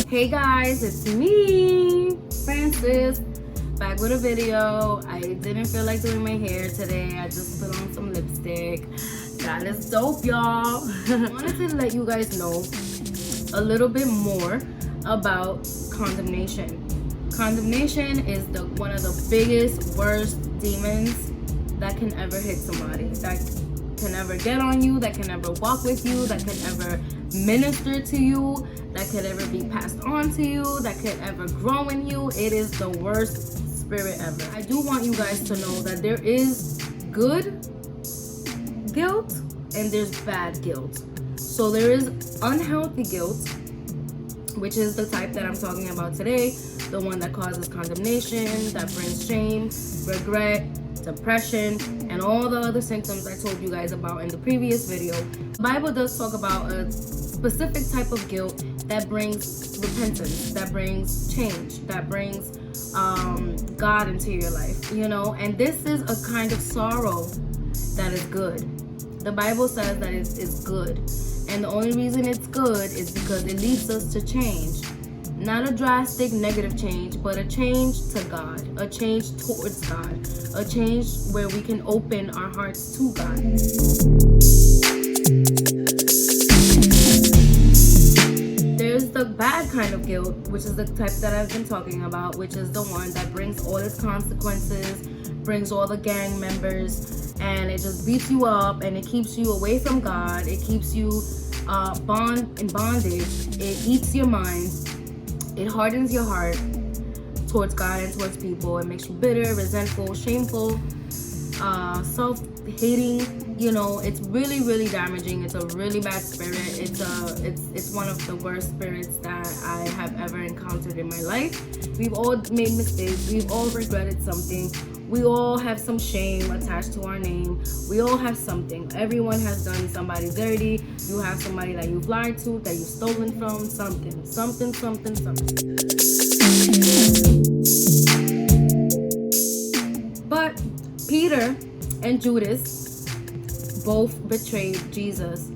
Hey guys, it's me, Francis, back with a video. I didn't feel like doing my hair today. I just put on some lipstick. That is dope, y'all. I wanted to let you guys know a little bit more about condemnation. Condemnation is one of the biggest, worst demons that can ever hit somebody, that can ever get on you, that can ever walk with you, that can ever minister to you, that could ever be passed on to you, that could ever grow in you. It is the worst spirit ever. I do want you guys to know that there is good guilt and there's bad guilt. So there is unhealthy guilt, which is the type that I'm talking about today, the one that causes condemnation, that brings shame, regret, depression, and all the other symptoms I told you guys about in the previous video. The Bible does talk about a specific type of guilt that brings repentance, that brings change, that brings God into your life, you know. And this is a kind of sorrow that is good. The Bible says that it's good, and the only reason it's good is because it leads us to change. Not a drastic negative change, but a change to God, a change towards God, a change where we can open our hearts to God. There's the bad kind of guilt, which is the type that I've been talking about, which is the one that brings all its consequences, brings all the gang members, and it just beats you up, and it keeps you away from God. It keeps you in bondage. It eats your mind. It hardens your heart towards God and towards people. It makes you bitter, resentful, shameful, self-hating. You know, it's really, really damaging. It's a really bad spirit. It's one of the worst spirits that I have ever encountered in my life. We've all made mistakes. We've all regretted something. We all have some shame attached to our name. We all have something. Everyone has done somebody dirty. You have somebody that you've lied to, that you've stolen from, something. But Peter and Judas both betrayed Jesus.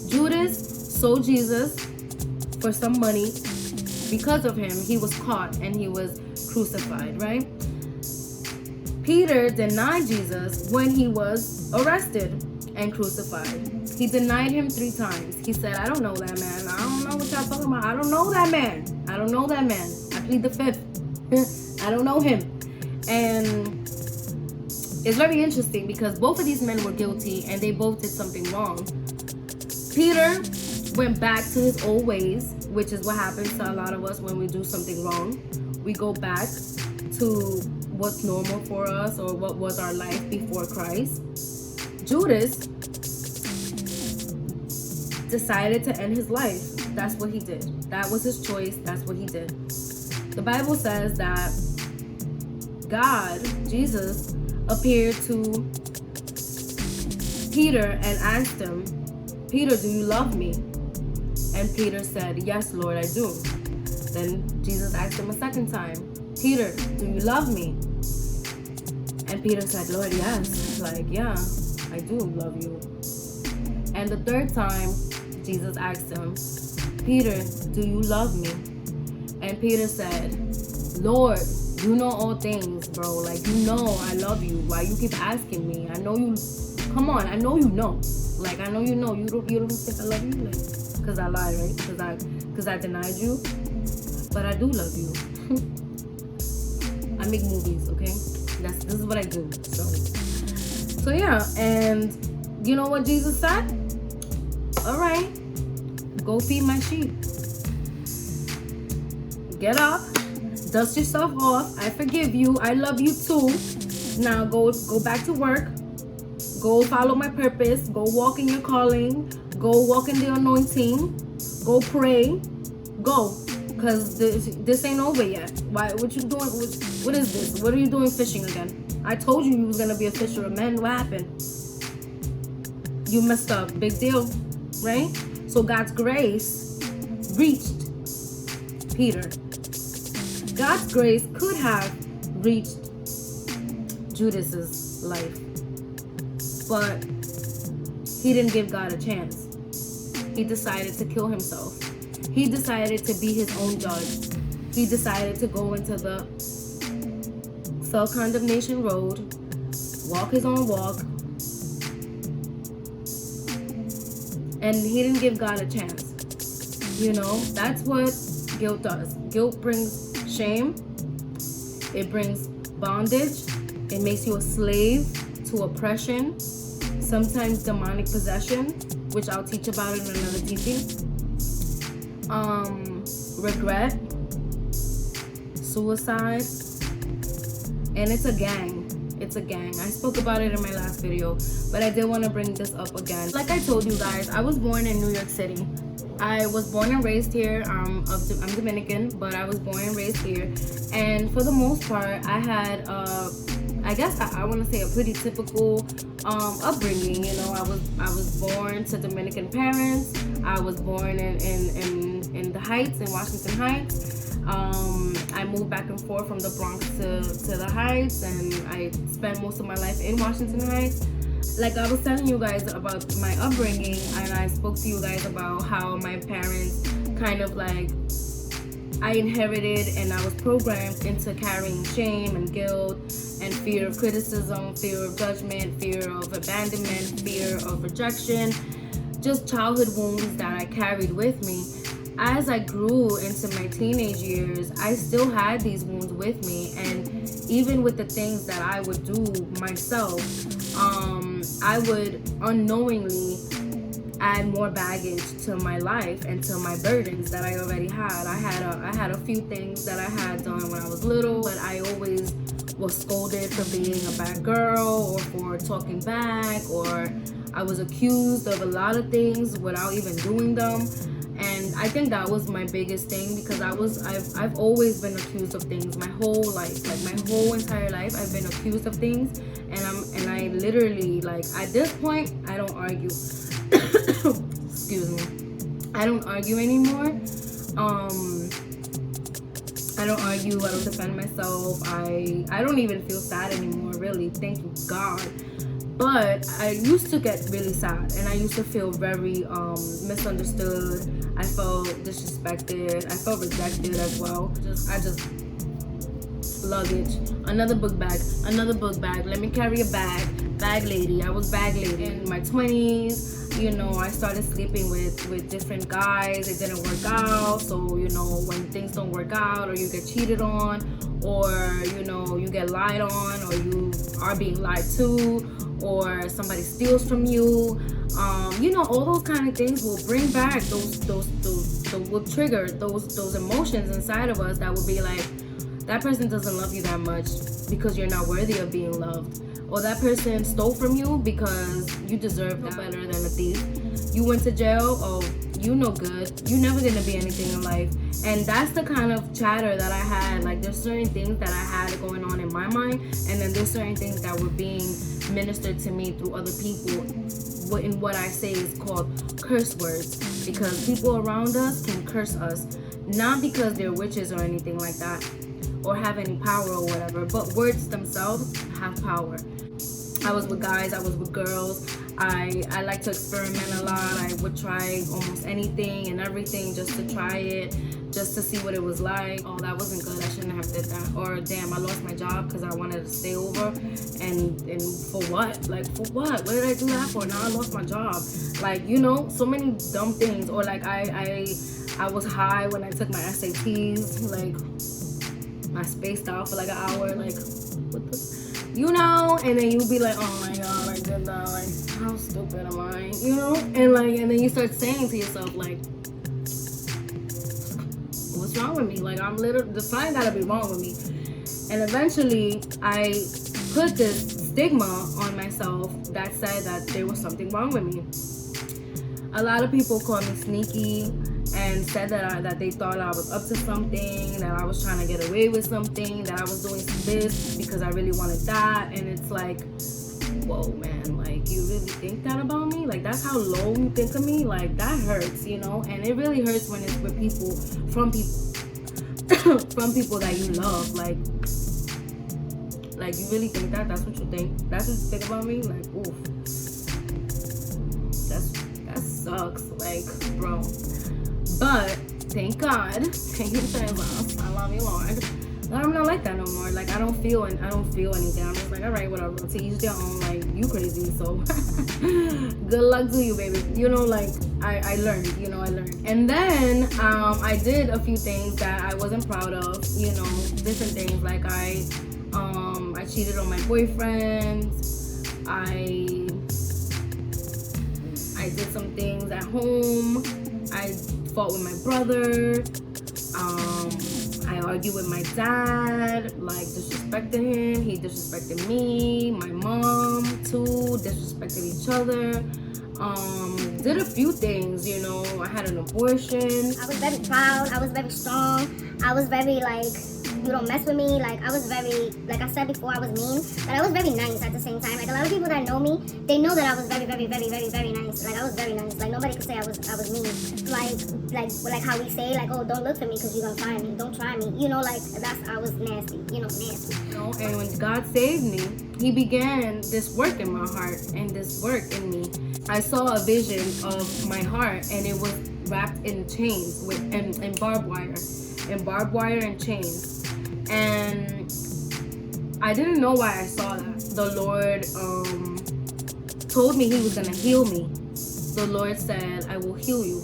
Judas sold Jesus for some money. Because of him, he was caught and he was crucified, right? Peter denied Jesus when he was arrested and crucified. He denied him 3 times. He said, I don't know that man. I don't know what y'all talking about. I don't know that man. I don't know that man. I plead the 5th. I don't know him. And it's very interesting because both of these men were guilty and they both did something wrong. Peter went back to his old ways, which is what happens to a lot of us when we do something wrong. We go back to what's normal for us or what was our life before Christ. Judas decided to end his life. That's what he did. That was his choice. That's what he did. The Bible says that God, Jesus, appeared to Peter and asked him, Peter, do you love me? And Peter said, yes, Lord, I do. Then Jesus asked him a second time, Peter, do you love me? And Peter said, Lord, yes. Like, yeah, I do love you. And the third time, Jesus asked him, Peter, do you love me? And Peter said, Lord, you know all things, bro. Like, you know I love you. Why you keep asking me? I know you. Come on, I know you know. Like, I know you know. You don't think I love you? Like, because I lied, right? Because I denied you. But I do love you. I make movies, okay? This is what I do. So yeah, and you know what Jesus said? All right, go feed my sheep. Get up, dust yourself off. I forgive you. I love you too. Now go back to work. Go follow my purpose. Go walk in your calling. Go walk in the anointing. Go pray. Go. Because this ain't over yet. Why? What you doing? What is this? What are you doing fishing again? I told you was going to be a fisher of men. What happened? You messed up. Big deal. Right? So God's grace reached Peter. God's grace could have reached Judas's life. But he didn't give God a chance. He decided to kill himself. He decided to be his own judge. He decided to go into the self-condemnation road, walk his own walk, and he didn't give God a chance. You know, that's what guilt does. Guilt brings shame. It brings bondage. It makes you a slave to oppression, sometimes demonic possession, which I'll teach about in another teaching. Regret, suicide, and it's a gang. It's a gang. I spoke about it in my last video, but I did want to bring this up again. Like I told you guys, I was born in New York City. I was born and raised here. I'm Dominican, but I was born and raised here. And for the most part, I had, I guess I want to say a pretty typical upbringing. You know, I was born to Dominican parents. I was born in the Heights, in Washington Heights. I moved back and forth from the Bronx to the Heights, and I spent most of my life in Washington Heights. Like I was telling you guys about my upbringing, and I spoke to you guys about how my parents kind of like, I inherited and I was programmed into carrying shame and guilt and fear of criticism, fear of judgment, fear of abandonment, fear of rejection, just childhood wounds that I carried with me. As I grew into my teenage years, I still had these wounds with me, and even with the things that I would do myself, I would unknowingly add more baggage to my life and to my burdens that I already had. I had a few things that I had done when I was little, but I always was scolded for being a bad girl or for talking back, or I was accused of a lot of things without even doing them. And I think that was my biggest thing, because I've always been accused of things my whole life. Like my whole entire life I've been accused of things, and I literally, like, at this point I don't argue. Excuse me. I don't argue anymore. I don't argue, I don't defend myself. I don't even feel sad anymore, really. Thank you, God. But I used to get really sad, and I used to feel very misunderstood. I felt disrespected. I felt rejected as well. I just luggage, another book bag. Let me carry a bag lady. I was bag lady in my 20s. You know, I started sleeping with different guys. It didn't work out. So, you know, when things don't work out, or you get cheated on, or, you know, you get lied on, or you are being lied to, or somebody steals from you, you know, all those kind of things will bring back will trigger those emotions inside of us that will be like, that person doesn't love you that much because you're not worthy of being loved, or that person stole from you because you deserve that better than a thief. You went to jail, oh, you no good, you never gonna be anything in life. And that's the kind of chatter that I had. Like, there's certain things that I had going on in my mind, and then there's certain things that were being ministered to me through other people. In what I say is called curse words, because people around us can curse us, not because they're witches or anything like that, or have any power or whatever, but words themselves have power. I was with guys, I was with girls. I like to experiment a lot. I would try almost anything and everything just to try it, just to see what it was like. Oh, that wasn't good, I shouldn't have did that. Or damn, I lost my job because I wanted to stay over, and for what? Like, for what? What did I do that for? Now I lost my job. Like, you know, so many dumb things. Or like I was high when I took my SATs. Like, I spaced out for like an hour. Like, what the, you know? And then you'll be like, oh my God, I did that. Like, how stupid am I? You know? And then you start saying to yourself, like, what's wrong with me? Like, I'm literally, the sign gotta be wrong with me. And eventually I put this stigma on myself that said that there was something wrong with me. A lot of people called me sneaky and said that they thought I was up to something, that I was trying to get away with something, that I was doing this because I really wanted that. And it's like, whoa, man, like, you really think that about me? Like, that's how low you think of me? Like, that hurts, you know? And it really hurts when it's with people, from people that you love. Like, you really think that? That's what you think? That's what you think about me? Like, oof. sucks, like, bro. But thank God, thank you Jesus, I love you, Lord. I'm not like that no more. Like, I don't feel anything. I'm just like, all right, whatever. To each their own. Like, you crazy, so good luck to you, baby. You know, like, I learned. You know, I learned. And then I did a few things that I wasn't proud of. You know, different things. Like I cheated on my boyfriend. I did some things at home. I fought with my brother. I argued with my dad, like disrespected him. He disrespected me, my mom too, disrespected each other. Did a few things, you know. I had an abortion. I was very proud. I was very strong. I was very like, you don't mess with me. Like, I was very, like I said before, I was mean, but I was very nice at the same time. Like, a lot of people that know me, they know that I was very, very, very, very, very nice. Like, I was very nice. Like, nobody could say I was mean. Like how we say, like, oh, don't look for me because you're gonna find me. Don't try me. You know, like, I was nasty. You know, nasty. You know, and when God saved me, He began this work in my heart and this work in me. I saw a vision of my heart, and it was wrapped in chains in barbed wire and chains. And I didn't know why I saw that. The Lord told me He was gonna heal me. The Lord said, I will heal you.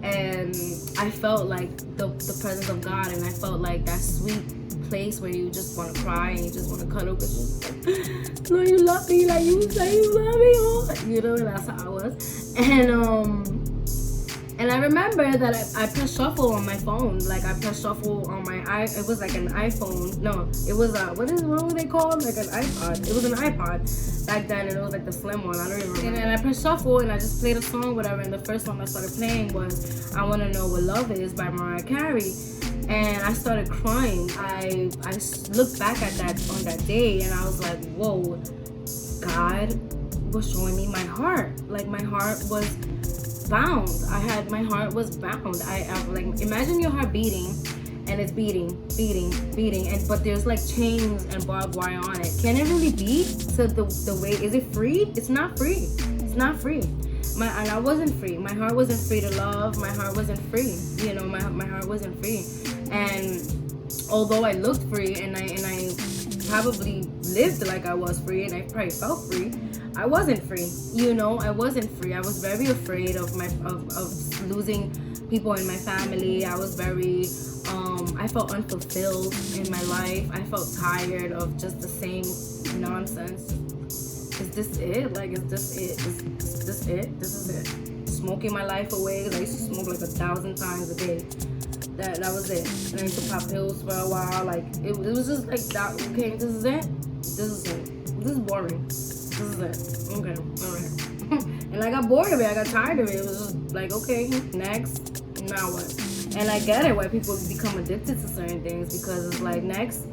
And I felt like the presence of God, and I felt like that sweet place where you just want to cry and you just want to cuddle because you're like, Lord, you love me, like you say you love me, oh. You know, that's how I was. And I remember that I pressed shuffle on my phone. Like, I pressed shuffle on my it was like an iPhone. No, it was what were they called? Like an iPod. It was an iPod back then, and it was like the slim one. I don't even remember. And I pressed shuffle, and I just played a song, whatever. And the first song I started playing was "I Wanna Know What Love Is" by Mariah Carey. And I started crying. I looked back at that on that day, and I was like, whoa, God was showing me my heart. Like, my heart was bound. My heart was bound. I like, imagine your heart beating, and it's beating, and but there's like chains and barbed wire on it. Can it really beat to the way? Is it free? It's not free. It's not free. And I wasn't free. My heart wasn't free to love. My heart wasn't free. You know, my heart wasn't free. And although I looked free, and I probably lived like I was free, and I probably felt free, I wasn't free. You know, I wasn't free. I was very afraid of losing people in my family. I was very I felt unfulfilled in my life. I felt tired of just the same nonsense. Is this it? Like, is this it? Is this it? This is it. Smoking my life away. I used to smoke like 1,000 times a day. That was it. And I used to pop pills for a while. Like, it was just like that. Okay, this is it. This is it. This is boring. This is it. Okay, all right. And I got bored of it. I got tired of it. It was just like, okay, next. Now what? And I get it why people become addicted to certain things, because it's like, next.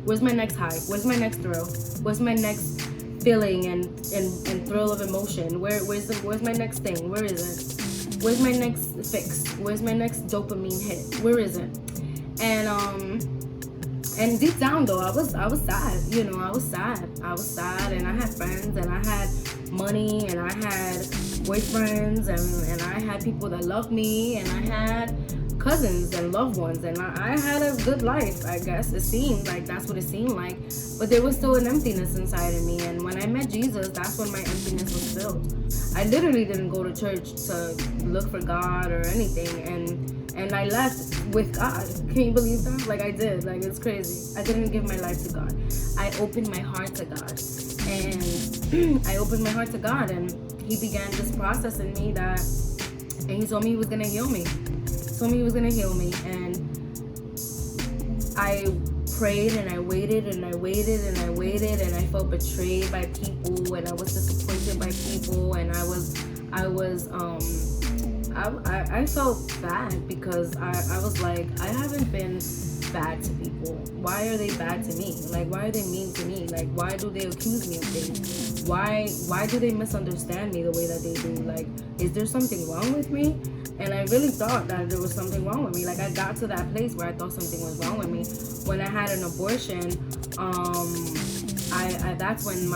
Where's my next high? Where's my next thrill? Where's my next feeling and thrill of emotion? Where's my next thing? Where is it? Where's my next fix? Where's my next dopamine hit? Where is it? And deep down though, I was sad. You know, I was sad, and I had friends, and I had money, and I had boyfriends, and I had people that loved me, and I had cousins and loved ones, and I had a good life, I guess. It seemed like that's what it seemed like, but there was still an emptiness inside of me. And when I met Jesus, that's when my emptiness was filled. I literally didn't go to church to look for God or anything, and I left with God. Can you believe that? Like, I did. Like, it's crazy. I didn't give my life to God. I opened my heart to God, and I opened my heart to God, and He began this process in me and He told me He was gonna heal me. He was gonna heal me, and I prayed, and I waited, and I waited, and I waited, and I felt betrayed by people, and I was disappointed by people, and I felt bad, because I was like, I haven't been bad to people. Why are they bad to me? Like, why are they mean to me? Like, why do they accuse me of things? Why do they misunderstand me the way that they do? Like, is there something wrong with me? And I really thought that there was something wrong with me. Like, I got to that place where I thought something was wrong with me. When I had an abortion, I that's when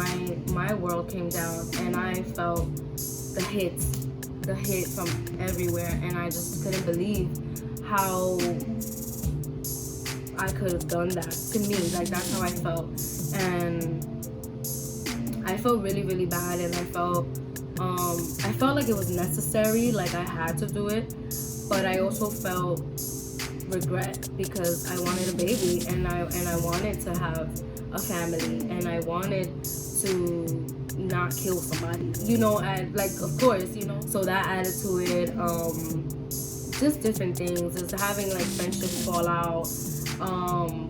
my world came down, and I felt the hit from everywhere, and I just couldn't believe how I could have done that to me. Like, that's how I felt, and I felt really, really bad, and I felt like it was necessary, like I had to do it, but I also felt regret because I wanted a baby, and I wanted to have a family, and I wanted to not kill somebody, you know, and like, of course, you know, so that added to it. Just different things, just having like friendships fall out,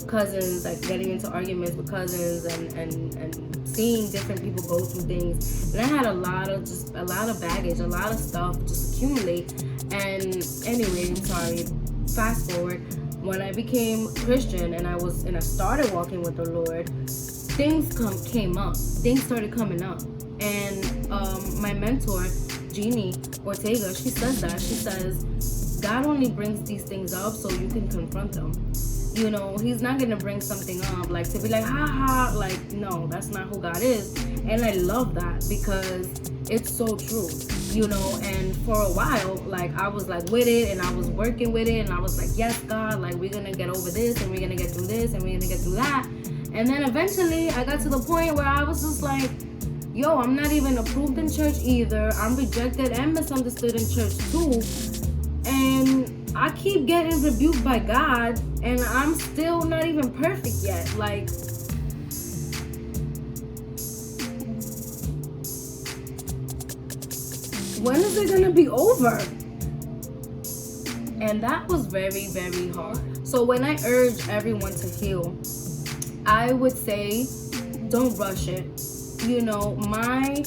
cousins, like getting into arguments with cousins, and seeing different people go through things, and I had a lot of baggage, a lot of stuff just accumulate. And anyway, sorry, fast forward, when I became Christian and I started walking with the Lord, things came up, things started coming up, and my mentor, Jeannie Ortega, she says that, she says, God only brings these things up so you can confront them. You know, he's not gonna bring something up like to be like, ha ha, like, no, that's not who God is. And I love that because it's so true, you know. And for a while, like, I was like with it, and I was working with it, and I was like, yes, God, like, we're gonna get over this, and we're gonna get through this, and we're gonna get through that. And then eventually I got to the point where I was just like, yo, I'm not even approved in church either. I'm rejected and misunderstood in church too. And I keep getting rebuked by God, and I'm still not even perfect yet. Like, when is it gonna be over? And that was very, very hard. So when I urge everyone to heal, I would say, don't rush it. You know, my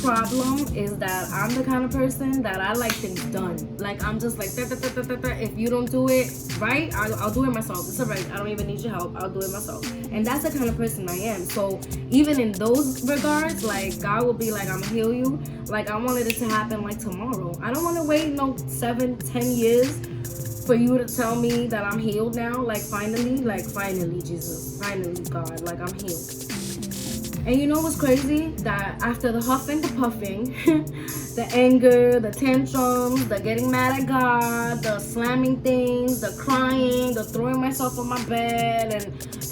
problem is that I'm the kind of person that I like things done. Like, I'm just like, if you don't do it right, I'll do it myself. It's alright, I don't even need your help, I'll do it myself. And that's the kind of person I am. So even in those regards, like, God will be like, I'm gonna heal you. Like, I wanted it to happen like tomorrow. I don't want to wait no 7-10 years for you to tell me that I'm healed now. Like, finally, Jesus, finally, God, like, I'm healed. And you know what's crazy? That after the huffing, the puffing, the anger, the tantrums, the getting mad at God, the slamming things, the crying, the throwing myself on my bed,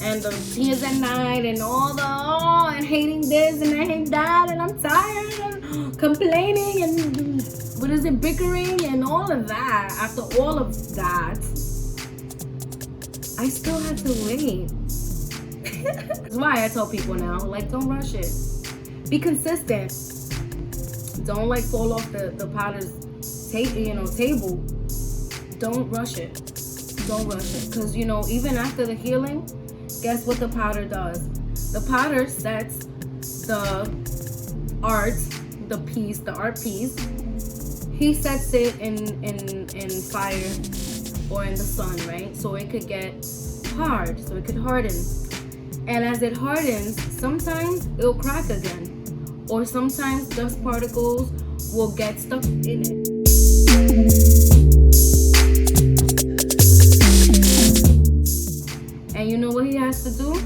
and the tears at night, and all the, and hating this and I hate that, and I'm tired, and complaining, and bickering, and all of that. After all of that, I still had to wait. That's why I tell people now, like, don't rush it. Be consistent. Don't like fall off the potter's table. Don't rush it. Don't rush it. Because, you know, even after the healing, guess what the potter does? The potter sets the art piece. He sets it in fire or in the sun, right? So it could get hard, so it could harden. And as it hardens, sometimes it'll crack again. Or sometimes dust particles will get stuck in it. And you know what he has to do?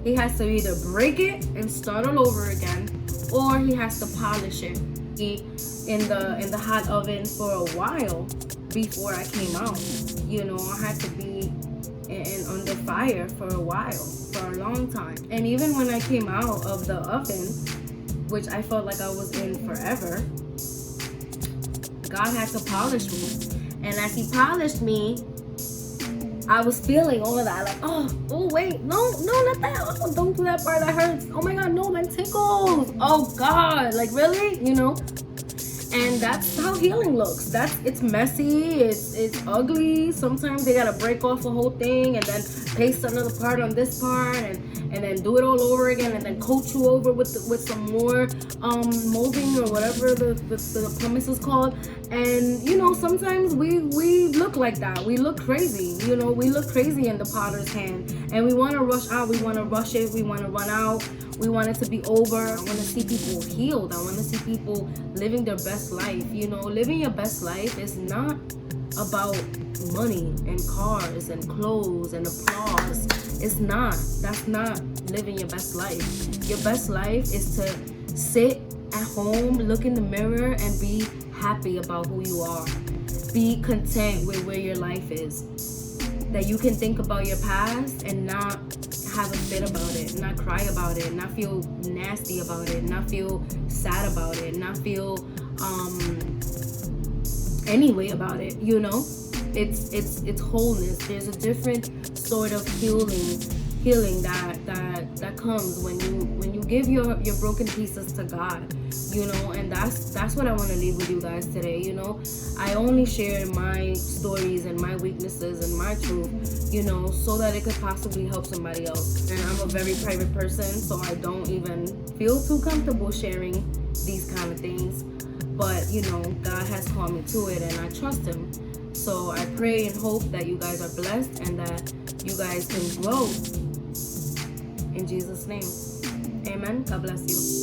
He has to either break it and start all over again, or he has to polish it in the hot oven for a while before I came out. You know, I had to be under fire for a while, for a long time. And even when I came out of the oven, which I felt like I was in forever, God had to polish me. And as he polished me, I was feeling all of that, like, oh wait, no, not that. Oh, don't do that part, that hurts. Oh my God, no, that tickles. Oh God, like, really, you know? And that's how healing looks. It's messy, it's ugly. Sometimes they gotta break off a whole thing and then paste another part on this part, and then do it all over again, and then coat you over with some more molding or whatever the pumice is called. And you know, sometimes we look like that. We look crazy. You know, we look crazy in the potter's hand, and we want to rush out. We want to rush it. We want to run out. We want it to be over. I want to see people healed. I want to see people living their best life. You know, living your best life is not about money and cars and clothes and applause. It's not. That's not living your best life. Your best life is to sit at home, look in the mirror and be happy about who you are. Be content with where your life is. That you can think about your past and not have a fit about it, not cry about it, not feel nasty about it, not feel sad about it, not feel any way about it, you know? It's wholeness. There's a different sort of healing that comes when you give your broken pieces to God, you know. And that's what I want to leave with you guys today, you know. I only share my stories and my weaknesses and my truth, you know, so that it could possibly help somebody else. And I'm a very private person, so I don't even feel too comfortable sharing these kind of things, but you know, God has called me to it and I trust him. So I pray and hope that you guys are blessed and that you guys can grow in Jesus' name. Amen. God bless you.